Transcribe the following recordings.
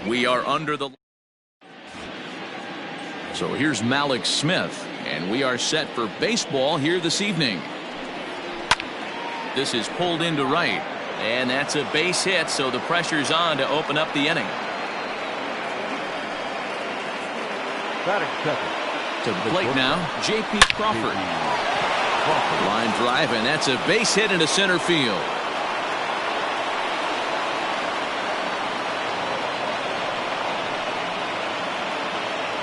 We are under the. So here's Malik Smith, and we are set for baseball here this evening. This is pulled into right, and that's a base hit, so the pressure's on to open up the inning. To the plate now, J.P. Crawford. Line drive, and that's a base hit into center field.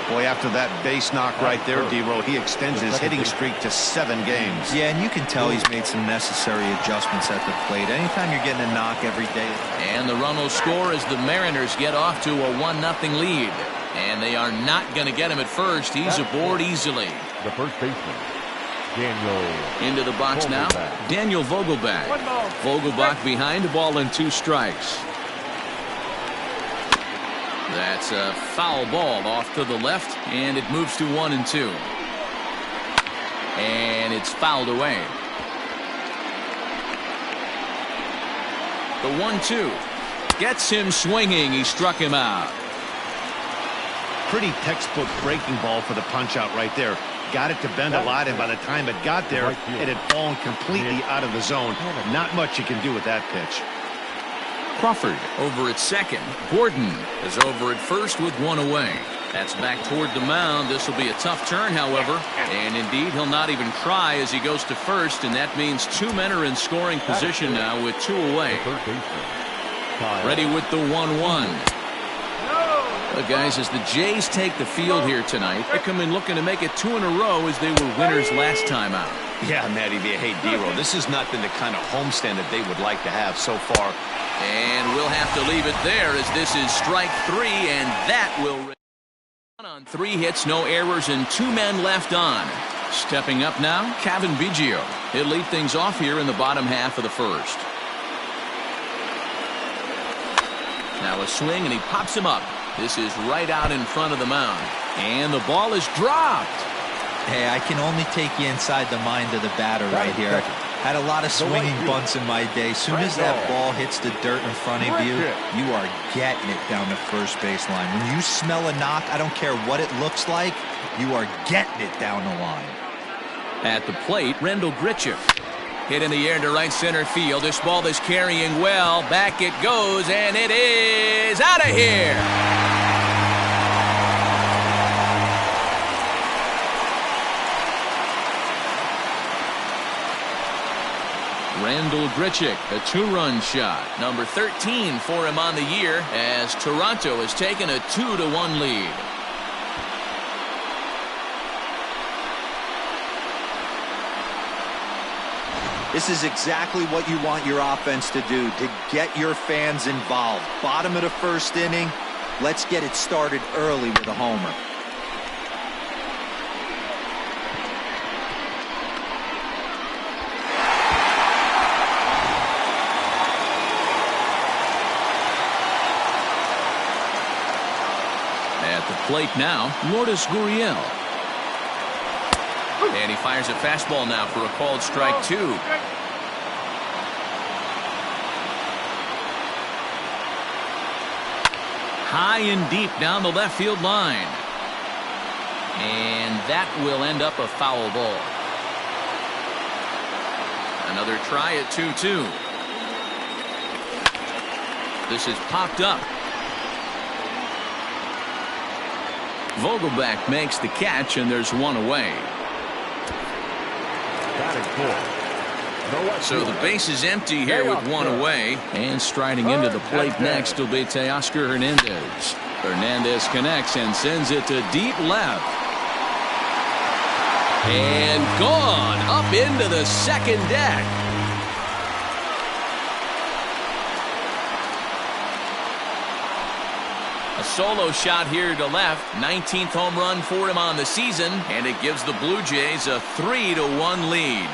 Boy, after that base knock right there, D-Row, he extends his hitting streak to 7 games. Yeah, and you can tell he's made some necessary adjustments at the plate. Anytime you're getting a knock every day. And the run will score as the Mariners get off to a 1-0 lead. And they are not going to get him at first. He's aboard easily. The first baseman, Daniel. Into the box now, Daniel Vogelbach. Vogelbach behind, a ball and 2 strikes. That's a foul ball off to the left, and it moves to 1-2. And it's fouled away. The 1-2 gets him swinging. He struck him out. Pretty textbook breaking ball for the punch out right there. Got it to bend a lot, and by the time it got there, it had fallen completely out of the zone. Not much you can do with that pitch. Crawford over at second. Gordon is over at first with 1 away. That's back toward the mound. This will be a tough turn, however. And indeed, he'll not even try as he goes to first, and that means 2 men are in scoring position now with 2 away. Ready with the 1-1. Guys, as the Jays take the field here tonight, they come in looking to make it 2 in a row as they were winners last time out. Yeah, Matty V. Hey, D-Row, this has not been the kind of homestand that they would like to have so far. And we'll have to leave it there as this is strike 3, and that will on 3 hits, no errors, and 2 men left on. Stepping up now, Kevin Biggio. He'll lead things off here in the bottom half of the first. Now a swing, and he pops him up. This is right out in front of the mound. And the ball is dropped. Hey, I can only take you inside the mind of the batter right here. Had a lot of swinging bunts in my day. Soon as that ball hits the dirt in front of you, you are getting it down the first baseline. When you smell a knock, I don't care what it looks like, you are getting it down the line. At the plate, Rendell Grichuk. Hit in the air to right center field. This ball is carrying well. Back it goes, and it is out of here. Rendell Grichuk, a 2-run shot. Number 13 for him on the year as Toronto has taken a 2-1 lead. This is exactly what you want your offense to do, to get your fans involved. Bottom of the first inning, let's get it started early with a homer. At the plate now, Lourdes Gurriel. And he fires a fastball now for a called strike 2. High and deep down the left field line. And that will end up a foul ball. Another try at 2-2. This is popped up. Vogelbach makes the catch, and there's 1 away. So the base is empty here with 1 away. And striding into the plate next will be Teoscar Hernandez. Hernandez connects and sends it to deep left. And gone up into the second deck. A solo shot here to left. 19th home run for him on the season, and it gives the Blue Jays a 3-1 lead.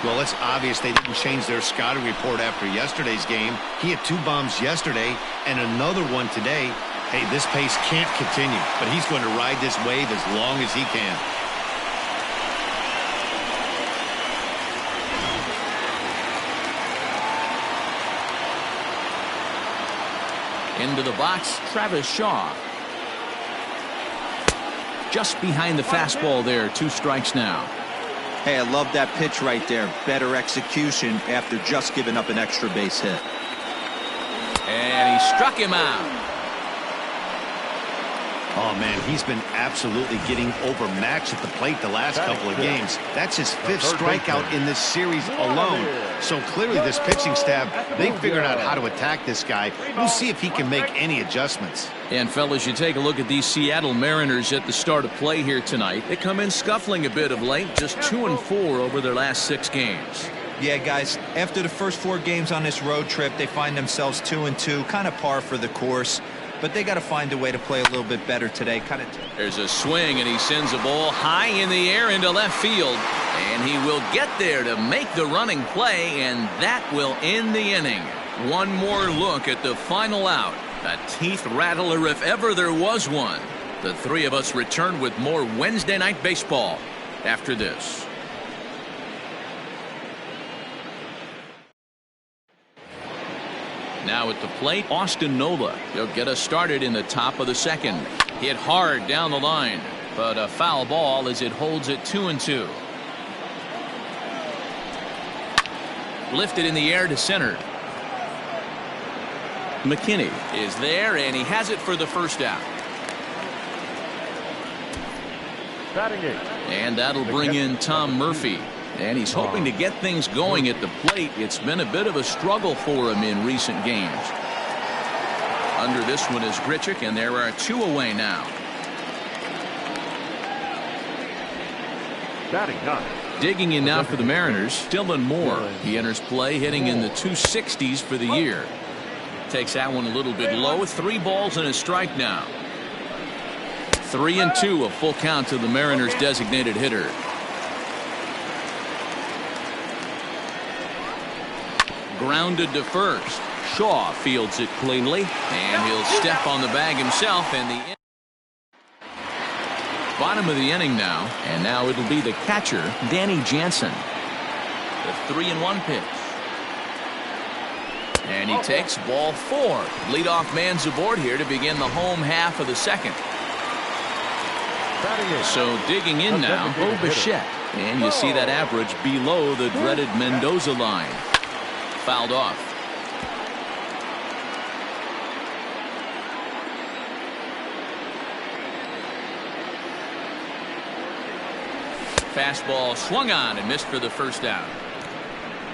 Well, it's obvious they didn't change their scouting report after yesterday's game. He had 2 bombs yesterday and another one today. Hey, this pace can't continue, but he's going to ride this wave as long as he can. Into the box, Travis Shaw. Just behind the fastball there. 2 strikes now. Hey, I love that pitch right there. Better execution after just giving up an extra base hit. And he struck him out. Oh, man, he's been absolutely getting overmatched at the plate the last couple of games. That's his 5th strikeout in this series alone. So clearly this pitching staff, they figured out how to attack this guy. We'll see if he can make any adjustments. And, fellas, you take a look at these Seattle Mariners at the start of play here tonight. They come in scuffling a bit of late, just 2-4 over their last 6 games. Yeah, guys, after the first 4 games on this road trip, they find themselves 2-2, kind of par for the course. But they got to find a way to play a little bit better today. There's a swing, and he sends a ball high in the air into left field. And he will get there to make the running play, and that will end the inning. One more look at the final out. A teeth rattler if ever there was one. The 3 of us return with more Wednesday Night Baseball after this. Now at the plate, Austin Nola. He'll get us started in the top of the 2nd. Hit hard down the line, but a foul ball as it holds it 2-2. Lifted in the air to center. McKinney is there, and he has it for the first out. And that'll bring in Tom Murphy. And he's hoping to get things going at the plate. It's been a bit of a struggle for him in recent games. Under this one is Grichuk, and there are 2 away now. Digging in now for the Mariners, Dylan Moore. He enters play hitting in the 260s for the year. Takes that one a little bit low. 3 balls and a strike now. 3-2, a full count to the Mariners' designated hitter. Grounded to first. Shaw fields it cleanly, and he'll step on the bag himself. And the bottom of the inning now, and now it'll be the catcher, Danny Jansen. The 3-1 pitch. And he takes ball 4. Leadoff man's aboard here to begin the home half of the 2nd. So digging in now, Bo Bichette. And you see that average below the dreaded Mendoza line. Fouled off. Fastball swung on and missed for the first out.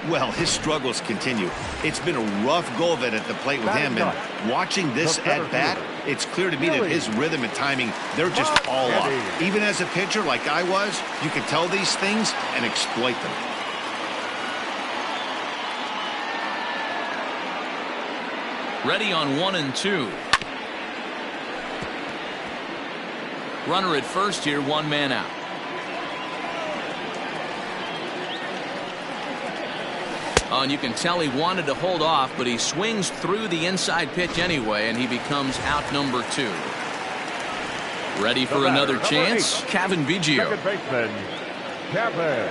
Well, his struggles continue. It's been a rough go of it at the plate with him, and watching this at bat, it's clear to me that his rhythm and timing, they're just all off. Even as a pitcher like I was, you can tell these things and exploit them. Ready on 1-2. Runner at first here, 1 man out. Oh, and you can tell he wanted to hold off, but he swings through the inside pitch anyway, and he becomes out number 2. Ready for another chance? Kevin Biggio. Second baseman, Kevin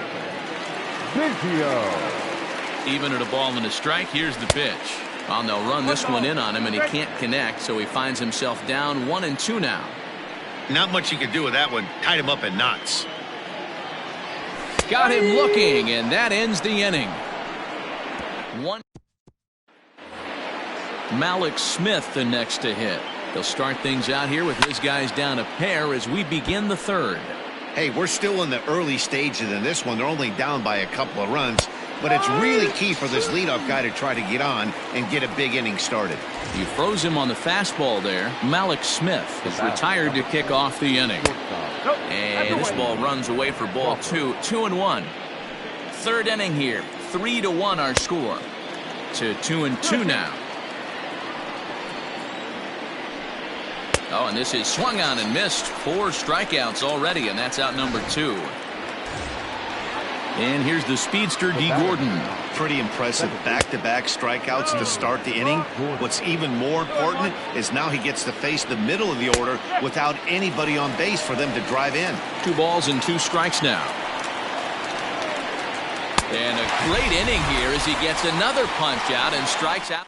Biggio. Even at a ball and a strike, here's the pitch. Well, they'll run this one in on him, and he can't connect, so he finds himself down 1-2 now. Not much you can do with that one. Tied him up in knots. Got him looking, and that ends the inning. Malik Smith the next to hit. They'll start things out here with his guys down a pair as we begin the 3rd. Hey, we're still in the early stages in this one. They're only down by a couple of runs, but it's really key for this leadoff guy to try to get on and get a big inning started. You froze him on the fastball there. Malik Smith is retired to kick off the inning. And this ball runs away for ball 2. 2-1. 3rd inning here. 3-1 our score. To 2-2 now. Oh, and this is swung on and missed. 4 strikeouts already, and that's out number 2. And here's the speedster, D. Gordon. Pretty impressive back-to-back strikeouts to start the inning. What's even more important is now he gets to face the middle of the order without anybody on base for them to drive in. 2 balls and 2 strikes now. And a great inning here as he gets another punch out and strikes out.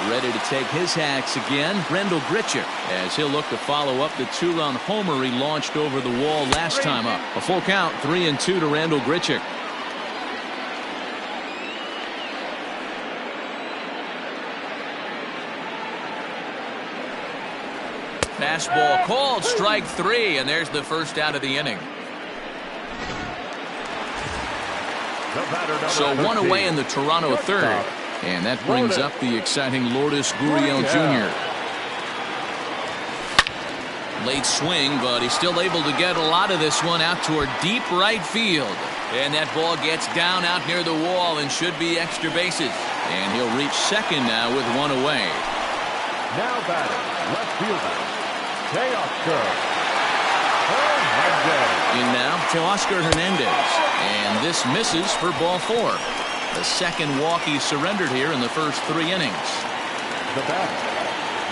Ready to take his hacks again, Rendell Grichuk, as he'll look to follow up the 2-run homer he launched over the wall last time up. A full count, 3-2 to Rendell Grichuk. Fastball called, strike 3, and there's the first out of the inning. So one away in the Toronto third. And that brings up the exciting Lourdes Gurriel Jr. Late swing, but he's still able to get a lot of this one out toward deep right field. And that ball gets down out near the wall and should be extra bases. And he'll reach second now with one away. Now batting, left fielder, Teoscar Hernandez. In now, Teoscar Hernandez. And this misses for ball 4. The second walk he surrendered here in the first 3 innings.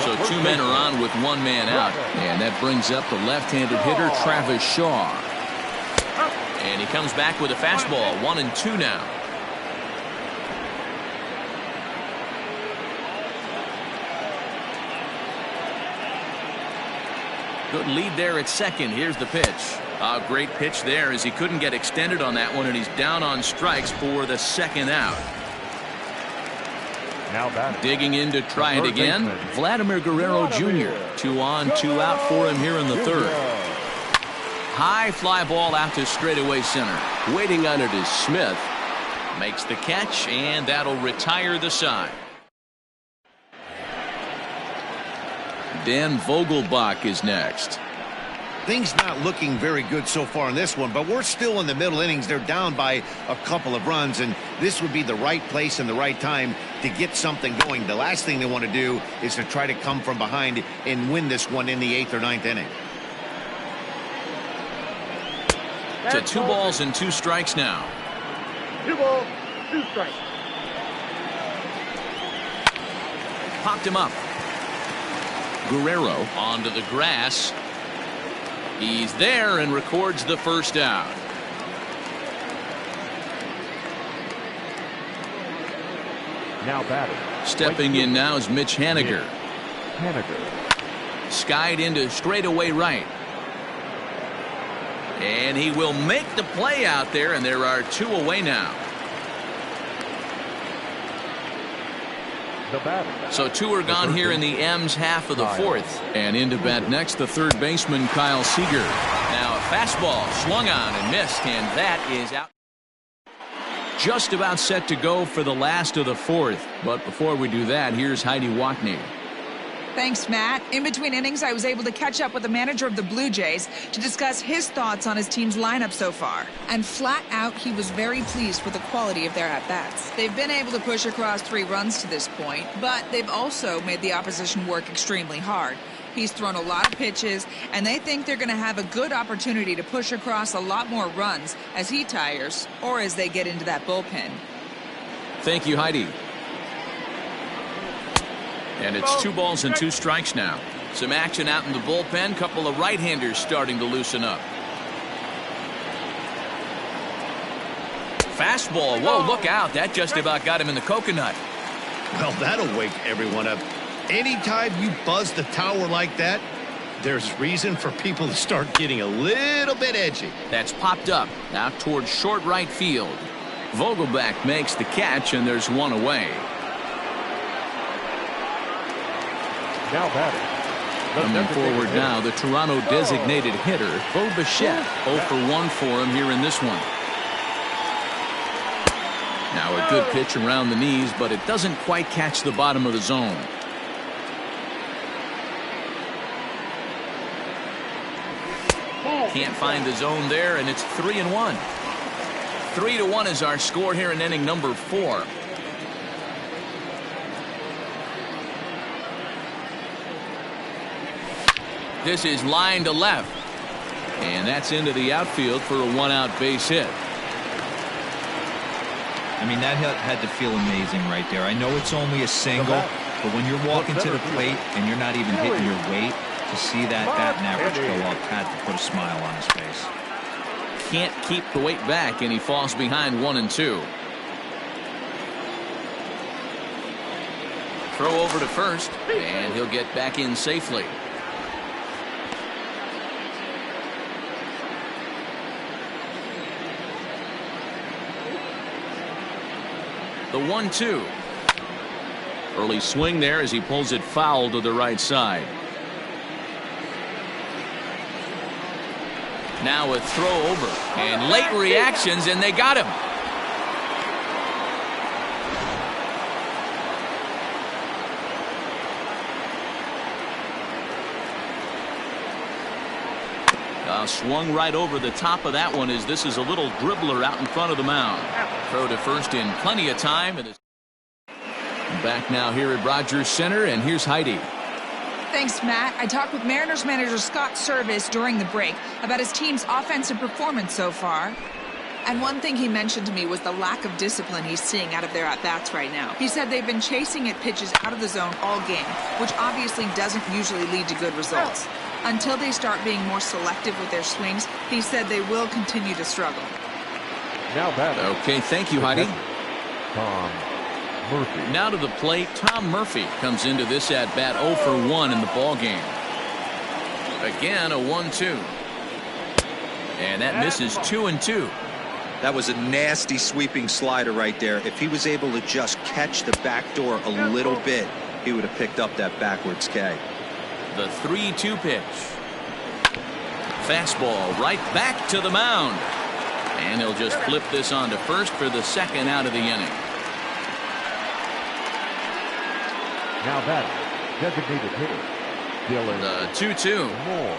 So 2 men are on with 1 man out. And that brings up the left-handed hitter Travis Shaw. And he comes back with a fastball. 1-2 now. Good lead there at second. Here's the pitch. A great pitch there as he couldn't get extended on that one, and he's down on strikes for the second out. Now back. Digging in to try it again, Vladimir Guerrero Jr. 2 on, 2 out for him here in the third. High fly ball out to straightaway center. Waiting on it is Smith. Makes the catch, and that'll retire the side. Dan Vogelbach is next. Things not looking very good so far in this one, but we're still in the middle innings. They're down by a couple of runs, and this would be the right place and the right time to get something going. The last thing they want to do is to try to come from behind and win this one in the 8th or 9th inning. To 2 balls and 2 strikes now. 2 balls, 2 strikes. Popped him up. Guerrero onto the grass. He's there and records the first out. Now batting. Stepping in now is Mitch Haniger. Skied into straightaway right. And he will make the play out there, and there are 2 away now. So 2 are gone here in the M's half of the 4th. And into bat next, the third baseman, Kyle Seager. Now a fastball swung on and missed, and that is out. Just about set to go for the last of the 4th. But before we do that, here's Heidi Watney. Thanks, Matt. In between innings, I was able to catch up with the manager of the Blue Jays to discuss his thoughts on his team's lineup so far. And flat out, he was very pleased with the quality of their at-bats. They've been able to push across 3 runs to this point, but they've also made the opposition work extremely hard. He's thrown a lot of pitches, and they think they're going to have a good opportunity to push across a lot more runs as he tires or as they get into that bullpen. Thank you, Heidi. And it's 2 balls and 2 strikes now. Some action out in the bullpen. Couple of right-handers starting to loosen up. Fastball. Whoa, look out. That just about got him in the coconut. Well, that'll wake everyone up. Anytime you buzz the tower like that, there's reason for people to start getting a little bit edgy. That's popped up out towards short right field. Vogelbach makes the catch, and there's 1 away. Now batting. Coming forward now, the Toronto designated hitter, Bo Bichette. 0 for 1 for him here in this one. Now a good pitch around the knees, but it doesn't quite catch the bottom of the zone. Can't find the zone there, and it's 3-1. 3-1 is our score here in inning number 4. This is line to left. And that's into the outfield for a 1-out base hit. I mean, that hit had to feel amazing right there. I know it's only a single, but when you're walking to the plate and you're not even hitting your weight, to see that batting average go up had to put a smile on his face. Can't keep the weight back, and he falls behind 1-2. Throw over to first, and he'll get back in safely. The 1-2. Early swing there as he pulls it foul to the right side. Now a throw over, and late reactions, and they got him. Swung right over the top of that one as this is a little dribbler out in front of the mound. Throw to first in plenty of time. And back now here at Rogers Center, and here's Heidi. Thanks, Matt. I talked with Mariners manager Scott Service during the break about his team's offensive performance so far. And one thing he mentioned to me was the lack of discipline he's seeing out of their at-bats right now. He said they've been chasing at pitches out of the zone all game, which obviously doesn't usually lead to good results. Until they start being more selective with their swings, he said they will continue to struggle. Now batting. Okay, thank you, Heidi. Tom Murphy. Now to the plate, Tom Murphy comes into this at-bat 0 for 1 in the ball game. Again, a 1-2. And that misses 2-2. That was a nasty sweeping slider right there. If he was able to just catch the back door a little bit, he would have picked up that backwards K. The 3-2 pitch. Fastball right back to the mound. And he'll just flip this on to first for the second out of the inning. Now batting. Designated hitter. Dylan. The 2-2. Moore.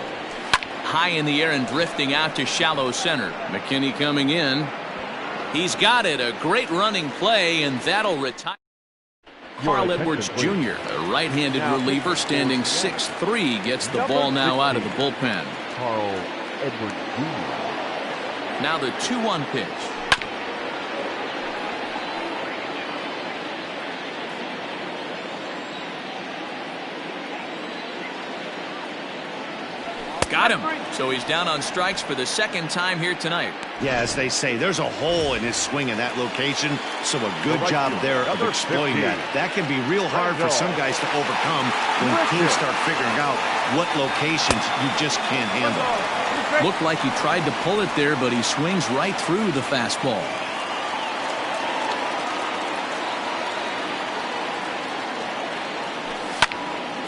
High in the air and drifting out to shallow center. McKinney coming in. He's got it. A great running play, and that'll retire. Carl Edwards Jr., a right-handed reliever, standing 6'3", gets the ball now out of the bullpen. Carl Edwards Jr. Now the 2-1 pitch. Got him. So he's down on strikes for the second time here tonight. Yeah, as they say, there's a hole in his swing in that location, so a good job there of exploiting that. That can be real hard for some guys to overcome when teams start figuring out what locations you just can't handle. Looked like he tried to pull it there, but he swings right through the fastball.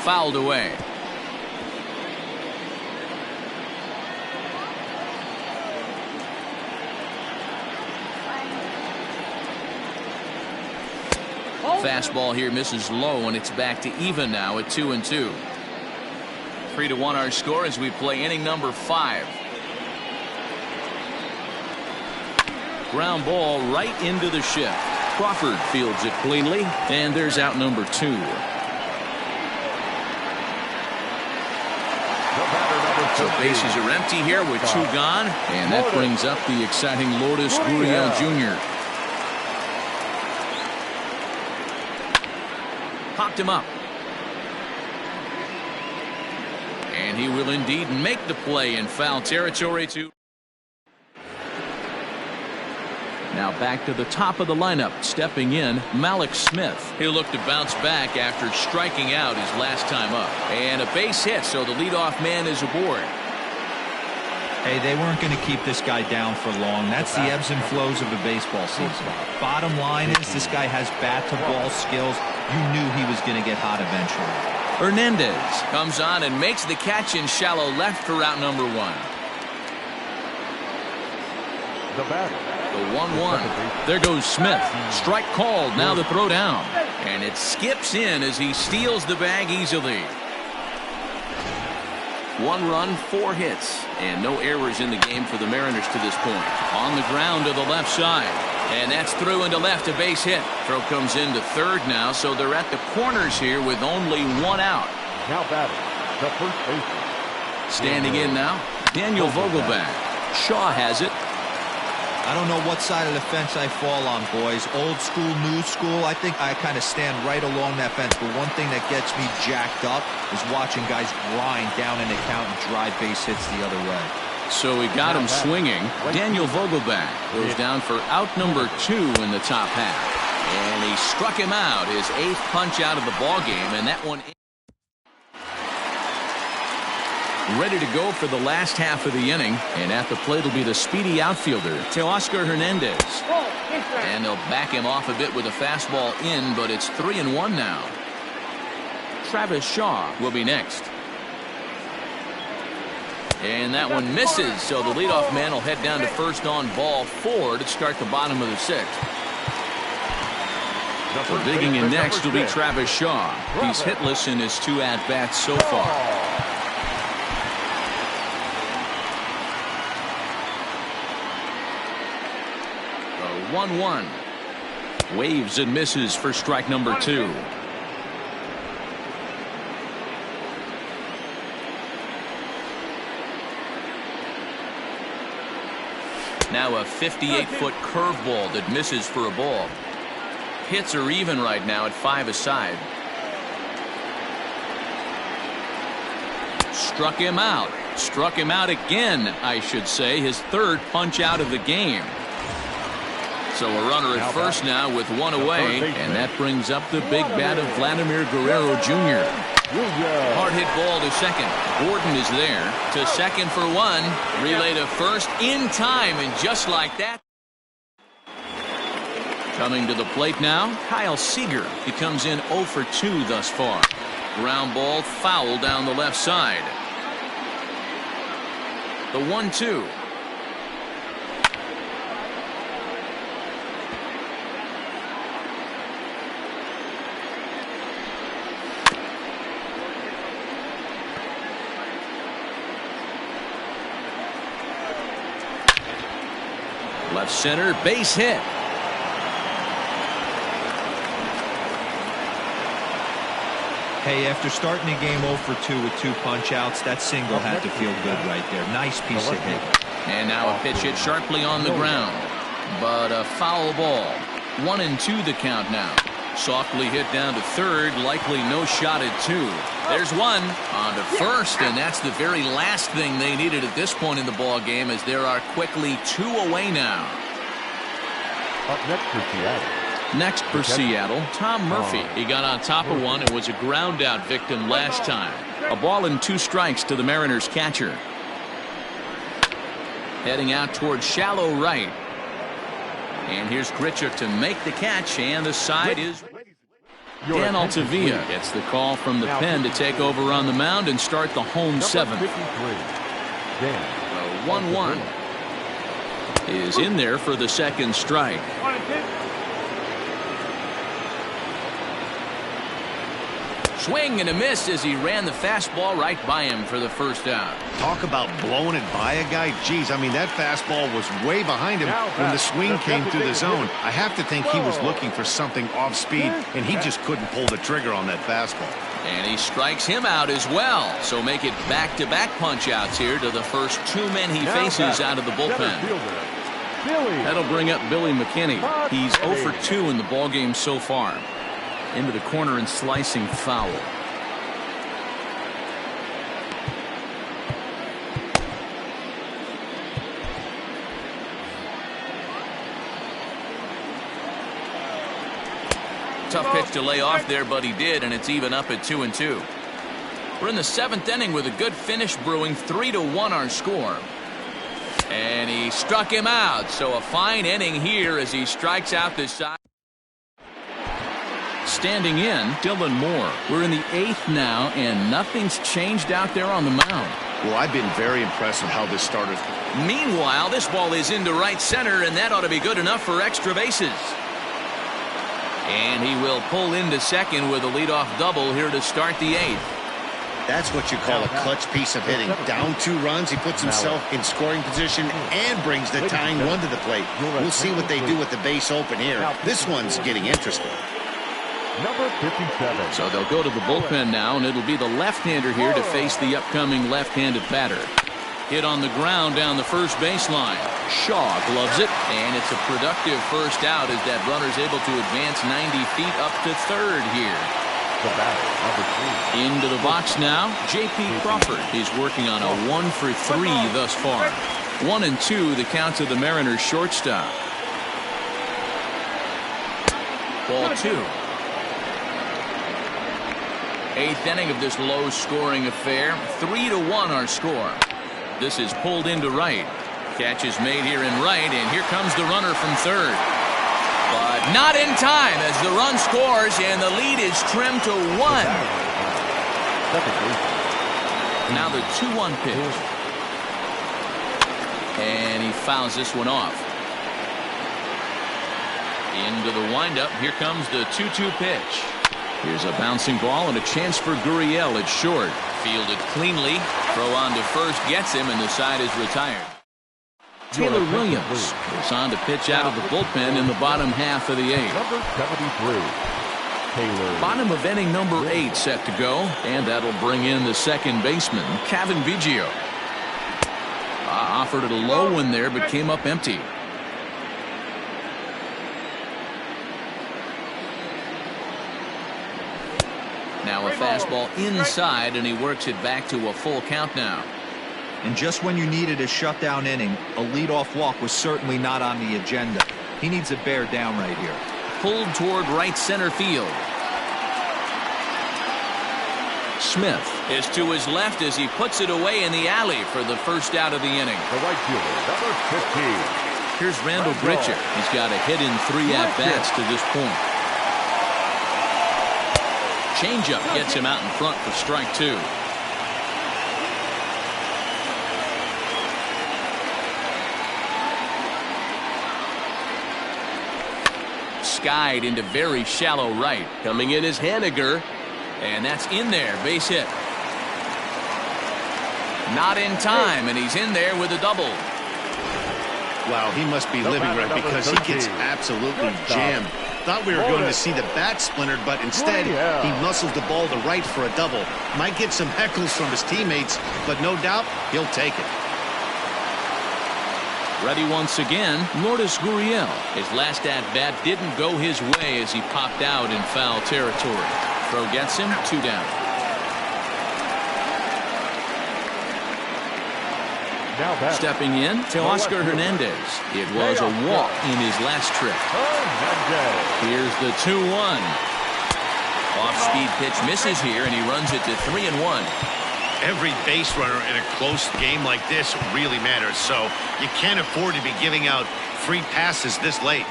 Fouled away. Fastball here misses low, and it's back to even now at 2-2. 3-1 our score as we play inning number 5. Ground ball right into the shift. Crawford fields it cleanly, and there's out number 2. So bases are empty here with 2 gone, and that brings up the exciting Lourdes Gurriel Jr. Popped him up. And he will indeed make the play in foul territory too. Now back to the top of the lineup, stepping in, Malik Smith. He'll look to bounce back after striking out his last time up. And a base hit, so the leadoff man is aboard. Hey, they weren't going to keep this guy down for long. That's the ebbs and flows of a baseball season. Bottom line is this guy has bat-to-ball skills. You knew he was going to get hot eventually. Hernandez comes on and makes the catch in shallow left for out number 1. The batter. The 1-1. There goes Smith. Strike called. Now the throw down. And it skips in as he steals the bag easily. 1 run, 4 hits, and no errors in the game for the Mariners to this point. On the ground to the left side. And that's through into left, a base hit. Throw comes into third now, so they're at the corners here with only 1 out. Now batting, the first baseman. Standing in now, Daniel Vogelbach. Shaw has it. I don't know what side of the fence I fall on, boys. Old school, new school. I think I kind of stand right along that fence. But one thing that gets me jacked up is watching guys grind down in the count and drive base hits the other way. So we got him swinging. Daniel Vogelbach goes down for out number 2 in the top half. And he struck him out, his 8th punch out of the ball game, and that one ready to go for the last half of the inning. And at the plate will be the speedy outfielder, Teoscar Hernandez. And they'll back him off a bit with a fastball in, but it's 3-1 now. Travis Shaw will be next. And that one misses, so the leadoff man will head down to first on ball 4 to start the bottom of the 6th. So digging in next will be Travis Shaw. He's hitless in his 2 at-bats so far. 1-1. Waves and misses for strike number 2. Now a 58-foot curveball that misses for a ball. Hits are even right now at 5 aside. Struck him out. Struck him out again, I should say. His 3rd punch out of the game. So a runner at first now with 1 away, and that brings up the big bat of Vladimir Guerrero Jr. Hard hit ball to second. Gordon is there to second for 1. Relay to first in time, and just like that. Coming to the plate now, Kyle Seager. He comes in 0 for 2 thus far. Ground ball foul down the left side. The 1-2. Left center, base hit. Hey, after starting the game 0 for 2 with 2 punch outs, that single had to feel good right there. Nice piece of hit. And now a pitch hit sharply on the ground, but a foul ball. 1-2 the count now. Softly hit down to third, likely no shot at 2. There's 1 on to first, and that's the very last thing they needed at this point in the ball game, as there are quickly 2 away now. Up next for Seattle. Next for Seattle, Tom Murphy. He got on top of one and was a ground out victim last time. A ball and 2 strikes to the Mariners catcher. Heading out towards shallow right. And here's Grichuk to make the catch, and the side is Dan Altavia gets the call from the pen to take over on the mound and start the home 7th. 1-1 is in there for the 2nd strike. Swing and a miss as he ran the fastball right by him for the first out. Talk about blowing it by a guy. Geez, I mean, that fastball was way behind him when the swing came through the zone. I have to think he was looking for something off speed, and he just couldn't pull the trigger on that fastball. And he strikes him out as well. So make it back-to-back punch-outs here to the first 2 men he faces out of the bullpen. That'll bring up Billy McKinney. He's 0 for 2 in the ballgame so far. Into the corner and slicing foul. Tough pitch to lay off there, but he did, and it's even up at 2-2. We're in the 7th inning with a good finish brewing. 3-1 our score. And he struck him out, so a fine inning here as he strikes out this side. Standing in, Dylan Moore. We're in the 8th now, and nothing's changed out there on the mound. Well, I've been very impressed with how this started. Meanwhile, this ball is into right center, and that ought to be good enough for extra bases. And he will pull into second with a leadoff double here to start the 8th. That's what you call a clutch piece of hitting. Down 2 runs, he puts himself in scoring position and brings the tying run to the plate. We'll see what they do with the base open here. This one's getting interesting. Number 57. So they'll go to the bullpen now, and it'll be the left-hander here to face the upcoming left-handed batter. Hit on the ground down the first baseline. Shaw gloves it, and it's a productive first out as that runner's able to advance 90 feet up to third here. The batter, number 3. Into the box now, J.P. Crawford. He's working on a 1 for 3 thus far. 1-2 the count to the Mariners shortstop. Ball 2. 8th inning of this low-scoring affair. 3-1 our score. This is pulled into right. Catch is made here in right, and here comes the runner from third. But not in time as the run scores, and the lead is trimmed to 1. Now the 2-1 pitch. And he fouls this one off. Into the windup. Here comes the 2-2 pitch. Here's a bouncing ball and a chance for Gurriel. It's short. Fielded cleanly. Throw on to first gets him, and the side is retired. Taylor Williams goes on to pitch out of the bullpen in the bottom half of the 8th. Number 73. Taylor. Bottom of inning number 8 set to go, and that'll bring in the second baseman, Cavan Biggio. Offered it a low one there, but came up empty. Now a fastball inside, and he works it back to a full count now. And just when you needed a shutdown inning, a leadoff walk was certainly not on the agenda. He needs to bear down right here. Pulled toward right center field. Smith is to his left as he puts it away in the alley for the first out of the inning. The right fielder, number 15. Here's Randall Grichuk. He's got a hit in 3 at-bats to this point. Changeup gets him out in front for strike 2. Skied into very shallow right. Coming in is Haniger, and that's in there. Base hit. Not in time, and he's in there with a double. Wow, he must be living right because he gets absolutely jammed. Thought we were going to see the bat splintered, but instead he muscles the ball to right for a double. Might get some heckles from his teammates, but no doubt he'll take it. Ready once again, Lourdes Gurriel. His last at-bat didn't go his way as he popped out in foul territory. Throw gets him, 2 down. Stepping in, Teoscar Hernandez. It was a walk in his last trip. Here's the 2-1. Off-speed pitch misses here, and he runs it to 3-1. Every base runner in a close game like this really matters, so you can't afford to be giving out free passes this late.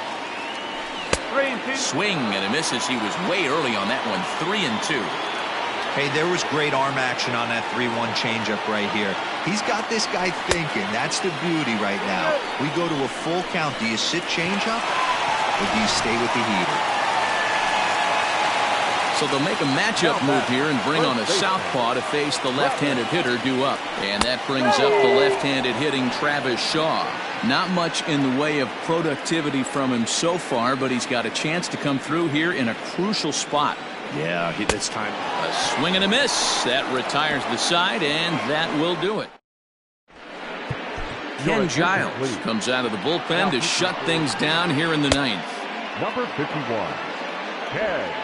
Swing and a misses. He was way early on that one. 3-2. Hey, there was great arm action on that 3-1 changeup right here. He's got this guy thinking. That's the beauty right now. We go to a full count. Do you sit changeup or do you stay with the heater? So they'll make a matchup move here and bring on a southpaw to face the left-handed hitter due up. And that brings up the left-handed hitting Travis Shaw. Not much in the way of productivity from him so far, but he's got a chance to come through here in a crucial spot. Yeah, it's time. A swing and a miss. That retires the side, and that will do it. Ken Giles comes out of the bullpen to shut things down here in the 9th. Number 51, Ken.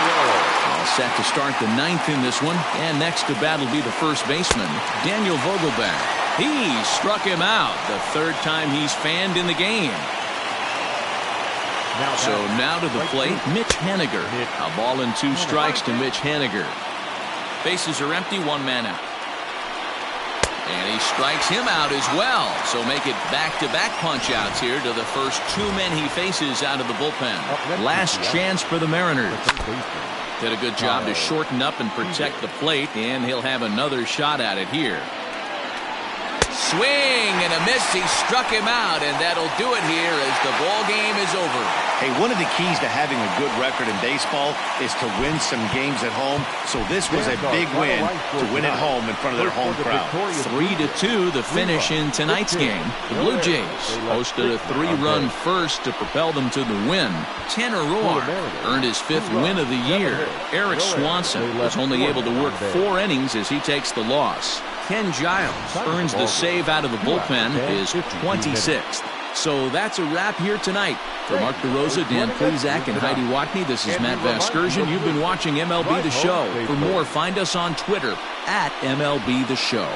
All set to start the 9th in this one, and next to bat will be the first baseman, Daniel Vogelbach. He struck him out the 3rd time he's fanned in the game. So now to the plate, Mitch Haniger. A ball and 2 strikes to Mitch Haniger. Bases are empty, 1 man out. And he strikes him out as well. So make it back-to-back punch-outs here to the first 2 men he faces out of the bullpen. Last chance for the Mariners. Did a good job to shorten up and protect the plate, and he'll have another shot at it here. Swing and a miss. He struck him out, and that'll do it here as the ball game is over. Hey, one of the keys to having a good record in baseball is to win some games at home. So this was a big win to win at home in front of their home crowd. 3-2 the finish in tonight's game. The Blue Jays posted a 3-run first to propel them to the win. Tanner Roark earned his 5th win of the year. Eric Swanson was only able to work 4 innings as he takes the loss. Ken Giles earns the save out of the bullpen, his 26th. So that's a wrap here tonight. For Mark DeRosa, Dan Plezak, and Heidi Watney, this is Matt Vasgersian. You've been watching MLB The Show. For more, find us on Twitter @MLB The Show.